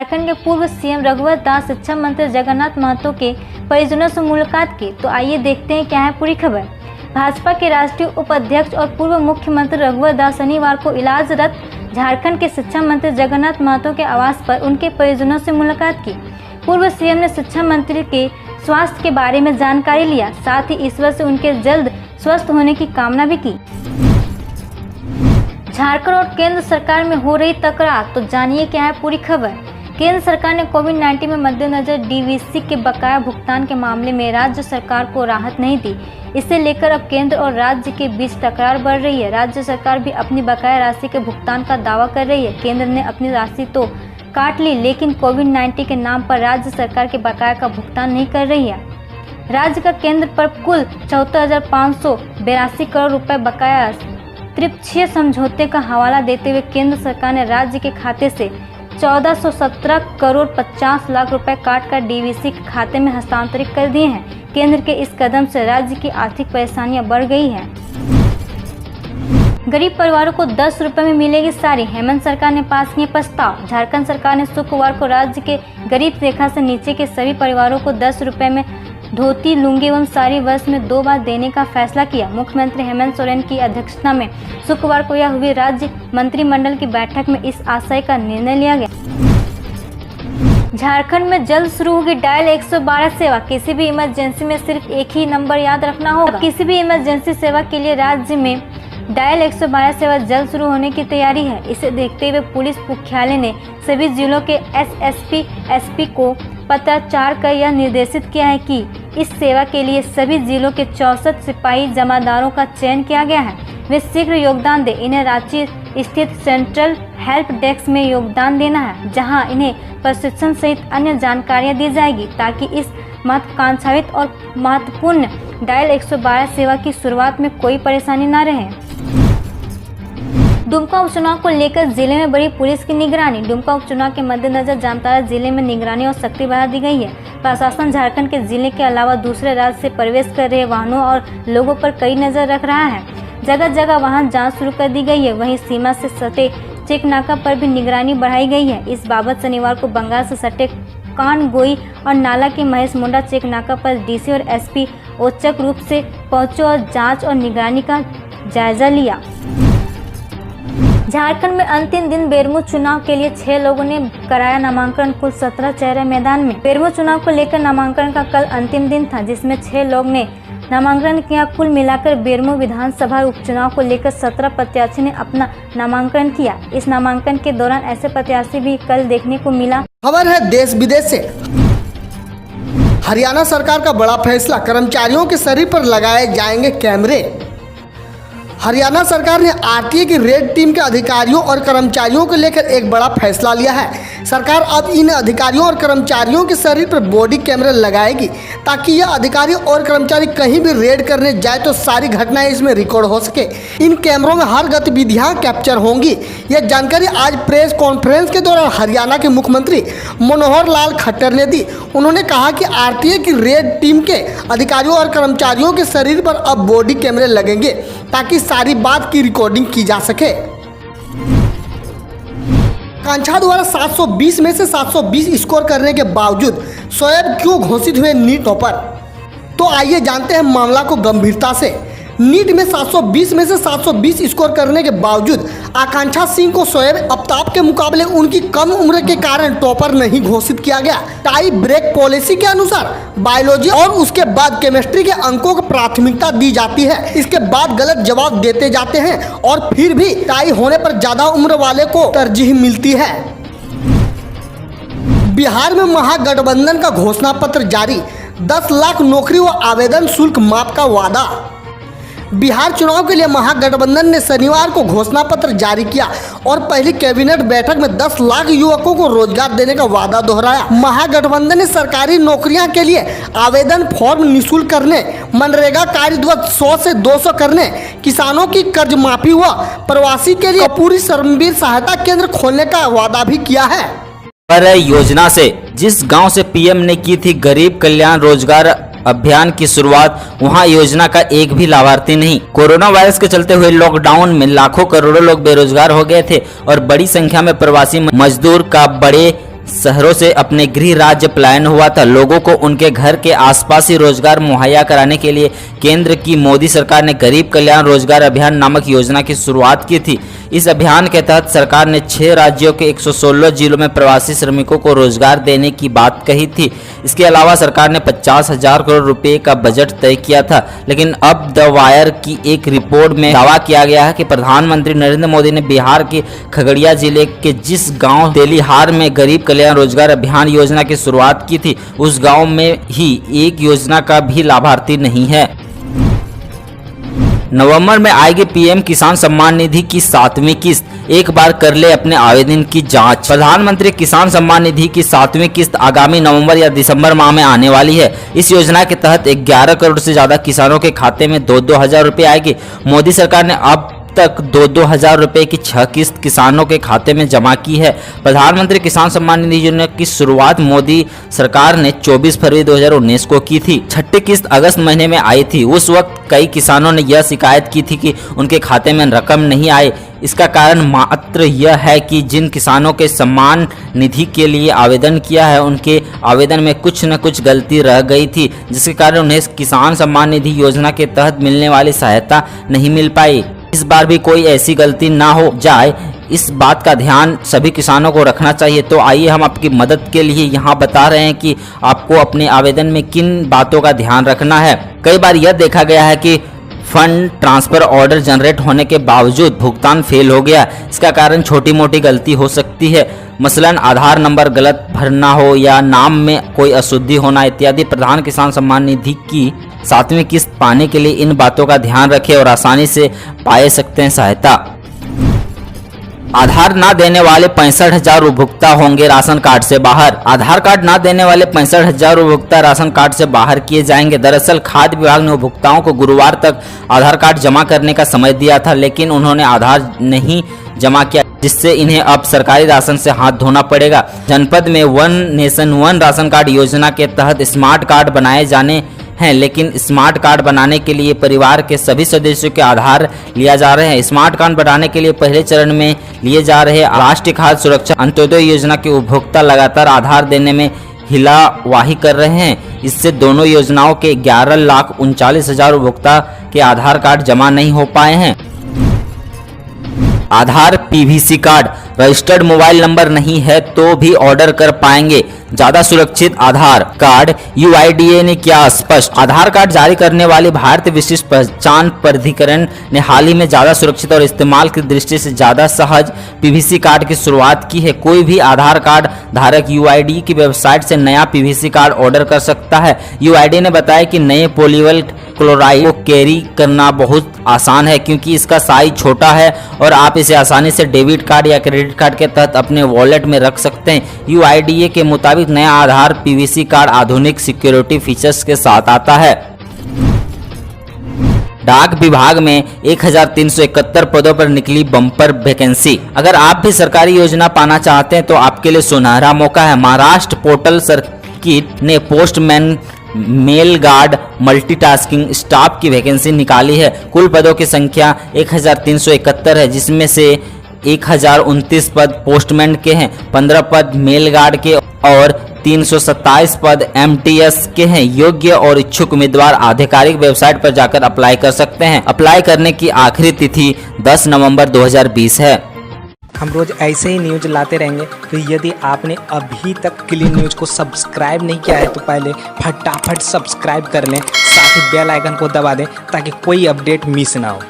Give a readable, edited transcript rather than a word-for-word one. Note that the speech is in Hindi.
झारखंड के पूर्व सीएम रघुवर दास शिक्षा मंत्री जगन्नाथ महतो के परिजनों से मुलाकात की, तो आइए देखते हैं क्या है पूरी खबर। भाजपा के राष्ट्रीय उपाध्यक्ष और पूर्व मुख्यमंत्री रघुवर दास शनिवार को इलाजरत झारखंड के शिक्षा मंत्री जगन्नाथ महतो के आवास पर उनके परिजनों से मुलाकात की। पूर्व सीएम ने शिक्षा मंत्री के स्वास्थ्य के बारे में जानकारी लिया, साथ ही ईश्वर से उनके जल्द स्वस्थ होने की कामना भी की। झारखंड और केंद्र सरकार में हो रही तकरार, तो जानिए क्या है पूरी खबर। केंद्र सरकार ने कोविड-19 में मद्देनजर डीवीसी के बकाया भुगतान के मामले में राज्य सरकार को राहत नहीं दी। इसे लेकर अब केंद्र और राज्य के बीच तकरार बढ़ रही है। राज्य सरकार भी अपनी बकाया राशि के भुगतान का दावा कर रही है। केंद्र ने अपनी राशि तो काट ली, लेकिन कोविड-19 के नाम पर राज्य सरकार के बकाया का भुगतान नहीं कर रही है। राज्य का केंद्र पर कुल 74,582 करोड़ रुपए बकाया त्रिपक्षीय समझौते का हवाला देते हुए केंद्र सरकार ने राज्य के खाते से 1417 करोड़ 50 लाख रुपए काट कर डीवीसी के खाते में हस्तांतरित कर दिए हैं। केंद्र के इस कदम से राज्य की आर्थिक परेशानियां बढ़ गई हैं। गरीब परिवारों को 10 रुपए में मिलेगी साड़ी, हेमंत सरकार ने पास किए प्रस्ताव। झारखंड सरकार ने शुक्रवार को राज्य के गरीब रेखा से नीचे के सभी परिवारों को 10 रुपए में धोती, लुंगी एवं साड़ी वर्ष में 2 बार देने का फैसला किया। मुख्यमंत्री हेमंत सोरेन की अध्यक्षता में शुक्रवार को यह हुई राज्य मंत्रिमंडल की बैठक में इस आशय का निर्णय लिया गया। झारखंड में जल्द शुरू होगी डायल 112 सेवा। किसी भी इमरजेंसी में सिर्फ एक ही नंबर याद रखना होगा। किसी भी इमरजेंसी सेवा के लिए राज्य में डायल 112 सेवा जल्द शुरू होने की तैयारी है। इसे देखते हुए पुलिस मुख्यालय ने सभी जिलों के एसएसपी, एसपी को पत्राचार कर यह निर्देशित किया है कि इस सेवा के लिए सभी जिलों के 64 सिपाही जमादारों का चयन किया गया है। वे शीघ्र योगदान दें। इन्हें रांची स्थित सेंट्रल हेल्प डेस्क में योगदान देना है, जहां इन्हें प्रशिक्षण सहित अन्य जानकारियां दी जाएगी, ताकि इस महत्वाकांक्षित और महत्वपूर्ण डायल 112 सेवा की शुरुआत में कोई परेशानी न रहे। दुमका उपचुनाव को लेकर जिले में बड़ी पुलिस की निगरानी। दुमका उपचुनाव के मद्देनजर जामताड़ा जिले में निगरानी और सख्ती बढ़ा दी गई है। प्रशासन झारखंड के जिले के अलावा दूसरे राज्य से प्रवेश कर रहे वाहनों और लोगों पर कड़ी नजर रख रहा है। जगह जगह वाहन जांच शुरू कर दी गई है। वहीं सीमा से सटे चेक नाका पर भी निगरानी बढ़ाई गई है। इस बाबत शनिवार को बंगाल से सटे कानगोई और नाला के महेश मुंडा चेक नाका पर डीसी और एसपी औचक रूप से पहुंचे और जांच और निगरानी का जायजा लिया। झारखंड में अंतिम दिन बेरमो चुनाव के लिए 6 लोगों ने कराया नामांकन। कुल 17 चेहरे मैदान में। बेरमो चुनाव को लेकर नामांकन का कल अंतिम दिन था, जिसमें 6 लोग ने नामांकन किया। कुल मिलाकर बेरमो विधानसभा उपचुनाव को लेकर 17 प्रत्याशी ने अपना नामांकन किया। इस नामांकन के दौरान ऐसे प्रत्याशी भी कल देखने को मिला। खबर है देश विदेश से। हरियाणा सरकार का बड़ा फैसला, कर्मचारियों के शरीर पर लगाए जाएंगे कैमरे। हरियाणा सरकार ने आरटीए की रेड टीम के अधिकारियों और कर्मचारियों को लेकर एक बड़ा फैसला लिया है। सरकार अब इन अधिकारियों और कर्मचारियों के शरीर पर बॉडी कैमरे लगाएगी, ताकि यह अधिकारी और कर्मचारी कहीं भी रेड करने जाए तो सारी घटनाएं इसमें रिकॉर्ड हो सके। इन कैमरों में हर गतिविधियां कैप्चर होंगी। यह जानकारी आज प्रेस कॉन्फ्रेंस के दौरान हरियाणा के मुख्यमंत्री मनोहर लाल खट्टर ने दी। उन्होंने कहा कि आरटीए की रेड टीम के अधिकारियों और कर्मचारियों के शरीर पर अब बॉडी कैमरे लगेंगे, ताकि सारी बात की रिकॉर्डिंग की जा सके। कांछा द्वारा 720 में से 720 स्कोर करने के बावजूद शोएब क्यों घोषित हुए नीट टॉपर? तो आइए जानते हैं मामला को गंभीरता से। नीट में 720 में से 720 स्कोर करने के बावजूद आकांक्षा सिंह को शोएब आफ्ताब के मुकाबले उनकी कम उम्र के कारण टॉपर नहीं घोषित किया गया। टाई ब्रेक पॉलिसी के अनुसार बायोलॉजी और उसके बाद केमिस्ट्री के अंकों को प्राथमिकता दी जाती है। इसके बाद गलत जवाब देते जाते हैं और फिर भी टाई होने पर ज्यादा उम्र वाले को तरजीह मिलती है। बिहार में महागठबंधन का घोषणा पत्र जारी, 10 लाख नौकरी व आवेदन शुल्क माफ का वादा। बिहार चुनाव के लिए महागठबंधन ने शनिवार को घोषणा पत्र जारी किया और पहली कैबिनेट बैठक में 10 लाख युवकों को रोजगार देने का वादा दोहराया। महागठबंधन ने सरकारी नौकरियां के लिए आवेदन फॉर्म निःशुल्क करने, मनरेगा कार्य दिवस 100 से 200 करने, किसानों की कर्ज माफी व प्रवासी के लिए पूरी श्रमवीर सहायता केंद्र खोलने का वादा भी किया है। पर योजना से जिस गांव से पीएम ने की थी गरीब कल्याण रोजगार अभियान की शुरुआत, वहां योजना का एक भी लाभार्थी नहीं। कोरोना वायरस के चलते हुए लॉकडाउन में लाखों करोड़ों लोग बेरोजगार हो गए थे और बड़ी संख्या में प्रवासी मजदूर का बड़े शहरों से अपने गृह राज्य पलायन हुआ था। लोगों को उनके घर के आसपास ही रोजगार मुहैया कराने के लिए केंद्र की मोदी सरकार ने गरीब कल्याण रोजगार अभियान नामक योजना की शुरुआत की थी। इस अभियान के तहत सरकार ने 6 राज्यों के 116 जिलों में प्रवासी श्रमिकों को रोजगार देने की बात कही थी। इसके अलावा सरकार ने 50,000 करोड़ रुपए का बजट तय किया था। लेकिन अब द वायर की एक रिपोर्ट में दावा किया गया है कि प्रधानमंत्री नरेंद्र मोदी ने बिहार के खगड़िया जिले के जिस गांव तेलीहार में गरीब कल्याण रोजगार अभियान योजना की शुरुआत की थी, उस गांव में ही एक योजना का भी लाभार्थी नहीं है। नवंबर में आएगी पीएम किसान सम्मान निधि की 7वीं किस्त। एक बार कर ले अपने आवेदन की जांच। प्रधानमंत्री किसान सम्मान निधि की 7वीं किस्त आगामी नवंबर या दिसंबर माह में आने वाली है। इस योजना के तहत 11 करोड़ से ज्यादा किसानों के खाते में 2-2 हजार रुपए आएगी। मोदी सरकार ने अब तक 2-2 हजार रुपए की 6 किस्त किसानों के खाते में जमा की है। प्रधानमंत्री किसान सम्मान निधि योजना की शुरुआत मोदी सरकार ने 24 फरवरी 2019 को की थी। 6ठी किस्त अगस्त महीने में आई थी। उस वक्त कई किसानों ने यह शिकायत की थी कि उनके खाते में रकम नहीं आई। इसका कारण मात्र यह है कि जिन किसानों के सम्मान निधि के लिए आवेदन किया है, उनके आवेदन में कुछ न कुछ गलती रह गई थी, जिसके कारण उन्हें किसान सम्मान निधि योजना के तहत मिलने वाली सहायता नहीं मिल पाई। इस बार भी कोई ऐसी गलती ना हो जाए, इस बात का ध्यान सभी किसानों को रखना चाहिए। तो आइए हम आपकी मदद के लिए यहाँ बता रहे हैं कि आपको अपने आवेदन में किन बातों का ध्यान रखना है। कई बार यह देखा गया है कि फंड ट्रांसफर ऑर्डर जनरेट होने के बावजूद भुगतान फेल हो गया। इसका कारण छोटी मोटी गलती हो सकती है, मसलन आधार नंबर गलत भरना हो या नाम में कोई अशुद्धि होना इत्यादि। प्रधान किसान सम्मान निधि की 7वीं किस्त पाने के लिए इन बातों का ध्यान रखें और आसानी से पाए सकते हैं सहायता। आधार ना देने वाले 65,000 उपभोक्ता होंगे राशन कार्ड से बाहर। आधार कार्ड ना देने वाले 65,000 उपभोक्ता राशन कार्ड से बाहर किए जाएंगे। दरअसल खाद्य विभाग ने उपभोक्ताओं को गुरुवार तक आधार कार्ड जमा करने का समय दिया था, लेकिन उन्होंने आधार नहीं जमा किया, जिससे इन्हें अब सरकारी राशन से हाथ धोना पड़ेगा। जनपद में 1 नेशन 1 राशन कार्ड योजना के तहत स्मार्ट कार्ड बनाए जाने हैं, लेकिन स्मार्ट कार्ड बनाने के लिए परिवार के सभी सदस्यों के आधार लिया जा रहे हैं। स्मार्ट कार्ड बनाने के लिए पहले चरण में लिए जा रहे राष्ट्रीय खाद्य सुरक्षा अंत्योदय योजना के उपभोक्ता लगातार आधार देने में हिलावाही कर रहे हैं। इससे दोनों योजनाओं के 11,39,000 उपभोक्ता के आधार कार्ड जमा नहीं हो पाए हैं। Aadhaar PVC card registered mobile number नहीं है तो भी ऑर्डर कर पाएंगे। ज्यादा सुरक्षित आधार कार्ड यूआईडीए ने किया स्पष्ट। आधार कार्ड जारी करने वाली भारतीय विशिष्ट पहचान प्राधिकरण ने हाल ही में ज्यादा सुरक्षित और इस्तेमाल की दृष्टि से ज्यादा सहज पीवीसी कार्ड की शुरुआत की है। कोई भी आधार कार्ड धारक यूआईडीए की वेबसाइट से नया पीवीसी कार्ड ऑर्डर कर सकता है। यूआईडीए ने बताया कि नए पॉलीवल क्लोराइड को कैरी करना बहुत आसान है, क्योंकि इसका साइज छोटा है और आप इसे आसानी से डेबिट कार्ड या क्रेडिट कार्ड के तहत अपने वॉलेट में रख सकते हैं। यूआईडीए के मुताबिक नया आधार पीवीसी कार्ड आधुनिक सिक्योरिटी फीचर्स के साथ आता है। डाक विभाग में 1371 पदों पर निकली बम्पर वैकेंसी। अगर आप भी सरकारी योजना पाना चाहते हैं तो आपके लिए सुनहरा मौका है। महाराष्ट्र पोर्टल सर्किट ने postman, mail guard, multitasking staff की वैकेंसी निकाली है। कुल पदों की संख्या 1371 है, जिसमें से 1029 पद पोस्टमैन के हैं, 15 पद मेल गार्ड के और 327 पद एमटीएस के हैं। योग्य और इच्छुक उम्मीदवार आधिकारिक वेबसाइट पर जाकर अप्लाई कर सकते हैं। अप्लाई करने की आखिरी तिथि 10 नवंबर 2020 है। हम रोज ऐसे ही न्यूज लाते रहेंगे, तो यदि आपने अभी तक क्लीन न्यूज को सब्सक्राइब नहीं किया है तो पहले फटाफट सब्सक्राइब कर लें, साथ ही बेल आइकन को दबा दें ताकि कोई अपडेट मिस ना हो।